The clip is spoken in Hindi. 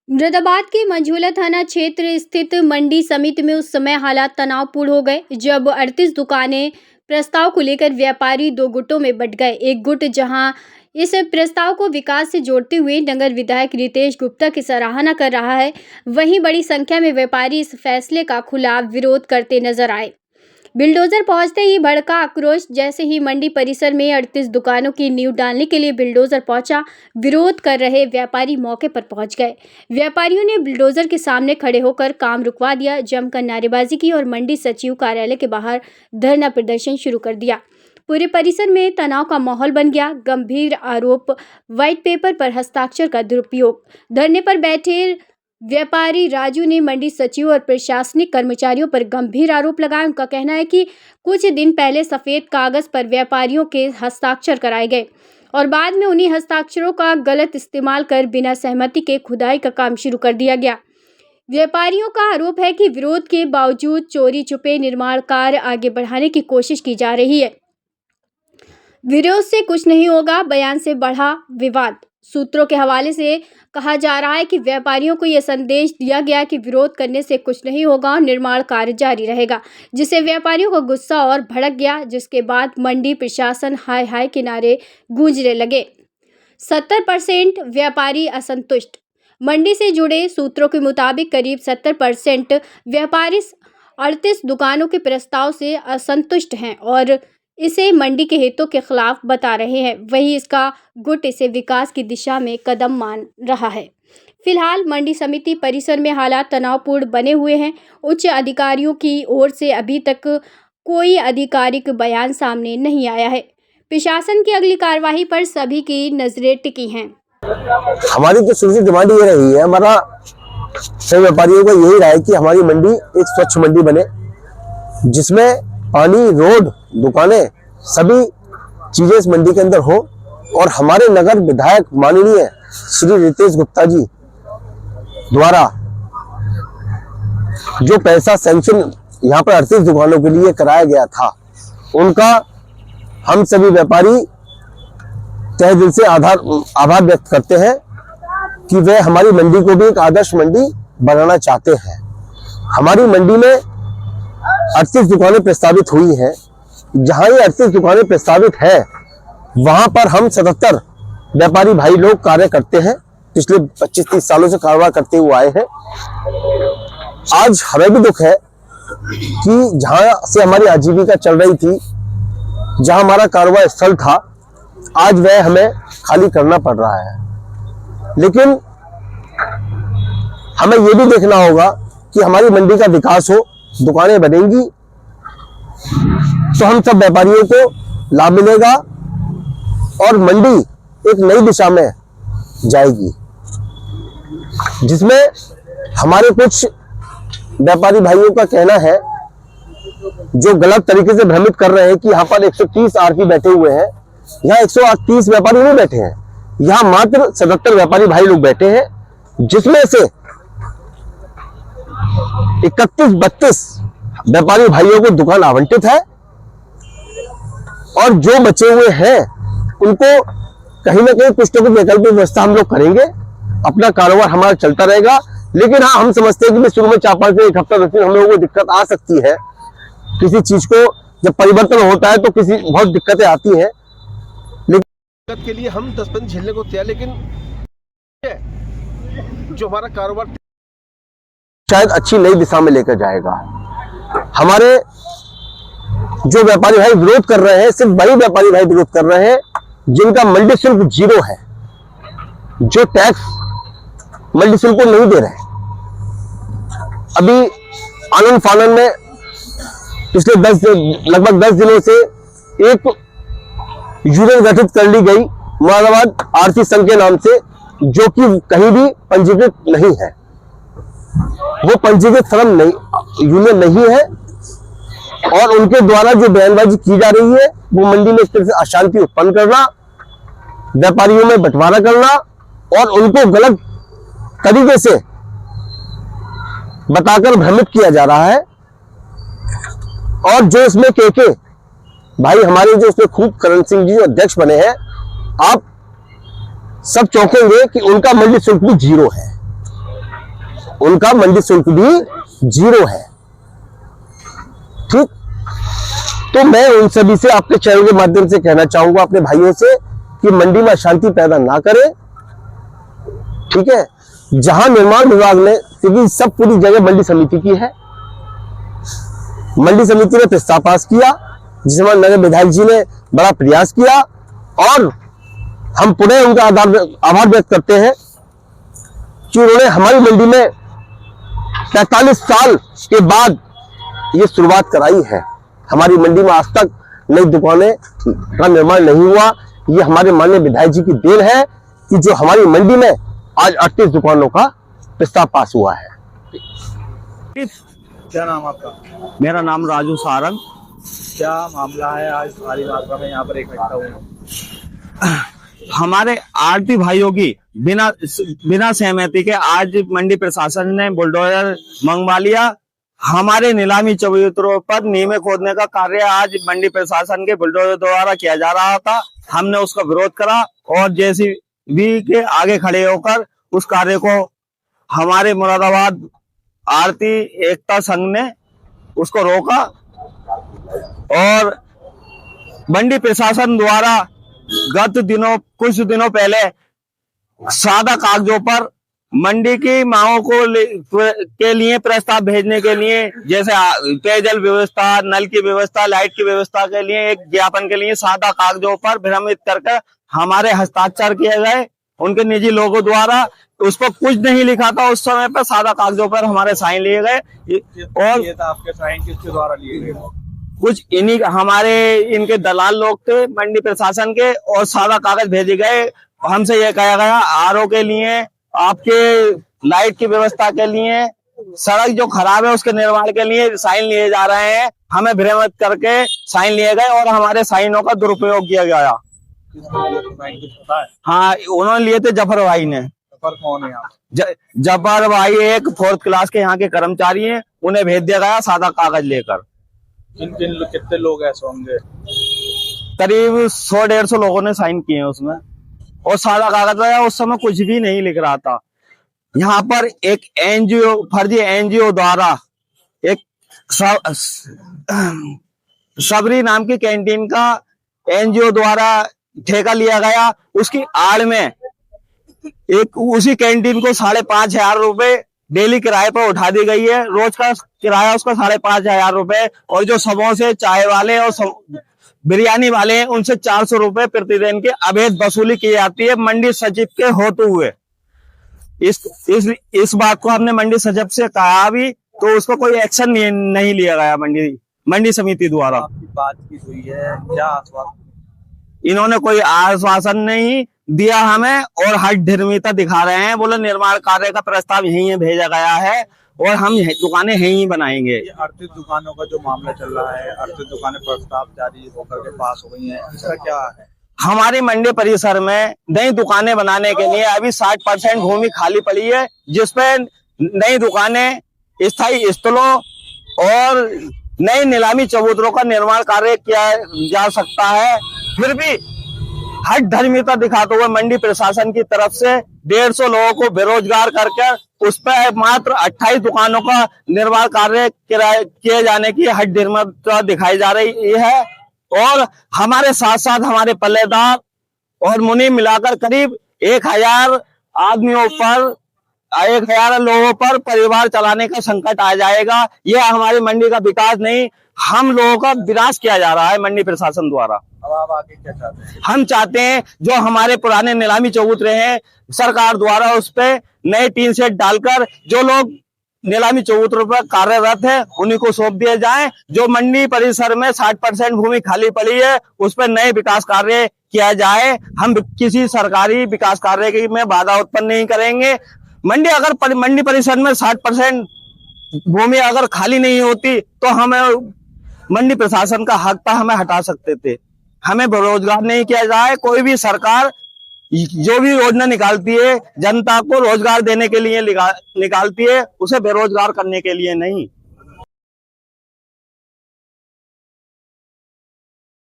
मुरादाबाद के मंझौला थाना क्षेत्र स्थित मंडी समिति में उस समय हालात तनावपूर्ण हो गए जब 38 दुकानें प्रस्ताव को लेकर व्यापारी दो गुटों में बंट गए। एक गुट जहां इस प्रस्ताव को विकास से जोड़ते हुए नगर विधायक रितेश गुप्ता की सराहना कर रहा है, वहीं बड़ी संख्या में व्यापारी इस फैसले का खुला विरोध करते नजर आए। बिल्डोजर पहुंचते ही भड़का आक्रोश। जैसे ही मंडी परिसर में 38 दुकानों की नींव डालने के लिए बिल्डोजर पहुंचा, विरोध कर रहे व्यापारी मौके पर पहुंच गए। व्यापारियों ने बिल्डोजर के सामने खड़े होकर काम रुकवा दिया, जमकर नारेबाजी की और मंडी सचिव कार्यालय के बाहर धरना प्रदर्शन शुरू कर दिया। पूरे परिसर में तनाव का माहौल बन गया। गंभीर आरोप, व्हाइट पेपर पर हस्ताक्षर का दुरुपयोग। धरने पर बैठे व्यापारी राजू ने मंडी सचिव और प्रशासनिक कर्मचारियों पर गंभीर आरोप लगाए। उनका कहना है कि कुछ दिन पहले सफेद कागज पर व्यापारियों के हस्ताक्षर कराए गए और बाद में उन्हीं हस्ताक्षरों का गलत इस्तेमाल कर बिना सहमति के खुदाई का काम शुरू कर दिया गया। व्यापारियों का आरोप है कि विरोध के बावजूद चोरी छुपे निर्माण कार्य आगे बढ़ाने की कोशिश की जा रही है। विरोध से कुछ नहीं होगा, बयान से बढ़ा विवाद। सूत्रों के हवाले से कहा जा रहा है कि व्यापारियों को यह संदेश दिया गया कि विरोध करने से कुछ नहीं होगा और निर्माण कार्य जारी रहेगा, जिससे व्यापारियों का गुस्सा और भड़क गया, जिसके बाद मंडी प्रशासन हाय हाय के नारे गूंजने लगे। 70% व्यापारी असंतुष्ट। मंडी से जुड़े सूत्रों के मुताबिक करीब 70% व्यापारी 38 दुकानों के प्रस्ताव से असंतुष्ट हैं और इसे मंडी के हितों के खिलाफ बता रहे हैं। वहीं इसका गुट इसे विकास की दिशा में कदम मान रहा है। फिलहाल मंडी समिति परिसर में हालात तनावपूर्ण बने हुए हैं। उच्च अधिकारियों की ओर से अभी तक कोई आधिकारिक बयान सामने नहीं आया है। प्रशासन की अगली कार्रवाई पर सभी की नजरें टिकी हैं। हमारी तो शुरू से डिमांड ये रही है, हमारा सभी व्यापारियों का यही रहा है कि हमारी मंडी एक स्वच्छ मंडी बने, जिसमें पानी, रोड, दुकानें, सभी चीजें इस मंडी के अंदर हो। और हमारे नगर विधायक माननीय श्री रितेश गुप्ता जी द्वारा जो पैसा सैंक्शन यहाँ पर 38 दुकानों के लिए कराया गया था, उनका हम सभी व्यापारी तहे दिल से आभार व्यक्त करते हैं कि वे हमारी मंडी को भी एक आदर्श मंडी बनाना चाहते हैं। हमारी मंडी में 38 दुकानें प्रस्तावित हुई हैं। जहां ये 38 दुकानें प्रस्तावित है, वहां पर हम 77 व्यापारी भाई लोग कार्य करते हैं। पिछले 25-30 सालों से कारोबार करते हुए आए हैं। आज हमें भी दुख है कि जहां से हमारी आजीविका चल रही थी, जहां हमारा कारोबार स्थल था, आज वह हमें खाली करना पड़ रहा है। लेकिन हमें यह भी देखना होगा कि हमारी मंडी का विकास हो, दुकानें बनेंगी तो हम सब व्यापारियों को लाभ मिलेगा और मंडी एक नई दिशा में जाएगी, जिसमें हमारे कुछ व्यापारी भाइयों का कहना है जो गलत तरीके से भ्रमित कर रहे हैं कि यहाँ पर 130 आरपी बैठे हुए हैं। यहाँ 130 व्यापारी नहीं बैठे हैं, यहाँ मात्र 77 व्यापारी भाई लोग बैठे हैं, जिसमें से 31-32 व्यापारी भाइयों को दुकान आवंटित है और जो बचे हुए हैं उनको कहीं ना कहीं कुछ तो कुछ वैकल्पिक व्यवस्था हम लोग करेंगे। अपना कारोबार हमारा चलता रहेगा। लेकिन हाँ, हम समझते हैं कि शुरू में 4-5 दिन, 1 हफ्ता 10 दिन हम लोगों को दिक्कत आ सकती है। किसी चीज को जब परिवर्तन होता है तो किसी बहुत दिक्कतें आती हैं, लेकिन दिक्कत के लिए हम 10 दिन झेलने को तैयार। लेकिन जो हमारा कारोबार शायद अच्छी नई दिशा में लेकर जाएगा। हमारे जो व्यापारी भाई विरोध कर रहे हैं, सिर्फ वही व्यापारी भाई विरोध कर रहे हैं जिनका मंडी शुल्क 0 है, जो टैक्स मंडी शुल्क को नहीं दे रहे। अभी आनंद फानन में पिछले लगभग 10 दिनों से एक यूनियन गठित कर ली गई मुरादाबाद आरती संघ के नाम से, जो कि कहीं भी पंजीकृत नहीं है। वो पंजीकृत फर्म नहीं, यूनियन नहीं है और उनके द्वारा जो बयानबाजी की जा रही है वो मंडी में इस तरह से अशांति उत्पन्न करना, व्यापारियों में बंटवारा करना और उनको गलत तरीके से बताकर भ्रमित किया जा रहा है। और जो इसमें के भाई हमारे जो उसमें खूब करण सिंह जी अध्यक्ष बने हैं, आप सब चौंकेंगे कि उनका मंडी शुल्क भी 0 है। उनका मंडी शुल्क भी 0 है। ठीक, तो मैं उन सभी से आपके चैनल के माध्यम से कहना चाहूंगा, अपने भाइयों से, कि मंडी में अशांति पैदा ना करें। ठीक है, जहां निर्माण विभाग ने, क्योंकि सब पूरी जगह मंडी समिति की है, मंडी समिति ने प्रस्ताव पास किया, जिसमें नगर विधायक जी ने बड़ा प्रयास किया, और हम पुनः उनका आभार व्यक्त करते हैं कि उन्होंने हमारी मंडी में 45 साल के बाद ये शुरुआत कराई है। हमारी मंडी में आज तक नई दुकानें का निर्माण नहीं हुआ। ये हमारे माननीय विधायक जी की देन है कि जो हमारी मंडी में आज 38 दुकानों का प्रस्ताव पास हुआ है। क्या नाम आपका? मेरा नाम राजू सारंग। क्या मामला है आज भारी मात्रा में यहाँ पर इकट्ठा हुए? हमारे आरती भाइयों की बिना सहमति के आज मंडी प्रशासन ने बुलडोजर मंगवा लिया। हमारे नीलामी चबूतरों पर नीमे खोदने का कार्य आज मंडी प्रशासन के बुलडोजर द्वारा किया जा रहा था। हमने उसका विरोध करा और जेसीबी के आगे खड़े होकर उस कार्य को हमारे मुरादाबाद आरती एकता संघ ने उसको रोका, और मंडी प्रशासन द्वारा कुछ दिनों पहले सादा कागजों पर मंडी की मांगों के लिए प्रस्ताव भेजने के लिए, जैसे पेयजल व्यवस्था, नल की व्यवस्था, लाइट की व्यवस्था के लिए एक ज्ञापन के लिए सादा कागजों पर भ्रमित करके हमारे हस्ताक्षर किए गए उनके निजी लोगों द्वारा। उस पर कुछ नहीं लिखा था उस समय पर, सादा कागजों पर हमारे साइन लिए गए। और ये था आपके साइन किसके द्वारा लिए गए? कुछ इनके दलाल लोग थे मंडी प्रशासन के, और सादा कागज भेजे गए। हमसे यह कहा गया आरओ के लिए, आपके लाइट की व्यवस्था के लिए, सड़क जो खराब है उसके निर्माण के लिए साइन लिए जा रहे हैं। हमें भ्रमित करके साइन लिए गए और हमारे साइनों का दुरुपयोग किया गया। हाँ, उन्होंने लिए थे जफर भाई ने। जफर कौन है आप? जफर भाई एक 4th क्लास के यहाँ के कर्मचारी हैं, उन्हें भेज दिया गया सादा कागज लेकर। कितने लोग ऐसे होंगे? करीब 100-150 लोगों ने साइन किए हैं उसमें, और सादा कागज आया। उस समय कुछ भी नहीं लिख रहा था। यहाँ पर एक एनजीओ, फर्जी एनजीओ द्वारा एक सबरी नाम की कैंटीन का एनजीओ द्वारा ठेका लिया गया। उसकी आड़ में उसी कैंटीन को 5,500 रुपए डेली किराए पर उठा दी गई है। रोज का किराया उसका 5,500 रुपए, और जो समोसे, चाय वाले और बिरयानी वाले हैं उनसे 400 रुपए प्रतिदिन की अवैध वसूली की जाती है मंडी सचिव के होते हुए। इस बात को हमने मंडी सचिव से कहा भी, तो उसको कोई एक्शन नहीं लिया गया मंडी समिति द्वारा। आपकी बातचीत हुई है, क्या आश्वासन? इन्होंने कोई आश्वासन नहीं दिया हमें, और हट ढिर्मिता दिखा रहे हैं। बोले निर्माण कार्य का प्रस्ताव यहीं भेजा गया है और हम दुकानें यहीं बनाएंगे। ये 38 दुकानों का जो मामला चल रहा है, 38 दुकानें प्रस्ताव जारी होकर के पास हो गई हैं, इसका क्या है? हमारी मंडी परिसर में नई दुकानें बनाने के लिए अभी 60% भूमि खाली पड़ी है, जिसपे नई दुकानें, स्थायी स्थलों और नए नीलामी चबूतरों का निर्माण कार्य किया जा सकता है। फिर भी हट धर्मिता दिखाते हुए मंडी प्रशासन की तरफ से 150 लोगों को बेरोजगार करके उस पर मात्र 28 दुकानों का निर्माण कार्य किए जाने की हट धर्मिता दिखाई जा रही है। और हमारे साथ साथ हमारे पल्लेदार और मुनीम मिलाकर करीब 1000 आदमियों पर, 1000 लोगों पर परिवार चलाने का संकट आ जाएगा। यह हमारी मंडी का विकास नहीं, हम लोगों का विनाश किया जा रहा है मंडी प्रशासन द्वारा। अब आप आगे क्या चाहते हैं? हम चाहते हैं जो हमारे पुराने नीलामी चबूतरे हैं, सरकार द्वारा उस पे नए टीन सेट डालकर जो लोग नीलामी चबूतरों पर कार्यरत है उन्हीं को सौंप दिए जाए। जो मंडी परिसर में 60% भूमि खाली पड़ी है उस पर नए विकास कार्य किया जाए। हम किसी सरकारी विकास कार्य में बाधा उत्पन्न नहीं करेंगे। मंडी परिसर में 60% भूमि अगर खाली नहीं होती तो हमें मंडी प्रशासन का हक था, हमें हटा सकते थे। हमें बेरोजगार नहीं किया जाए। कोई भी सरकार जो भी योजना निकालती है जनता को रोजगार देने के लिए निकालती है, उसे बेरोजगार करने के लिए नहीं।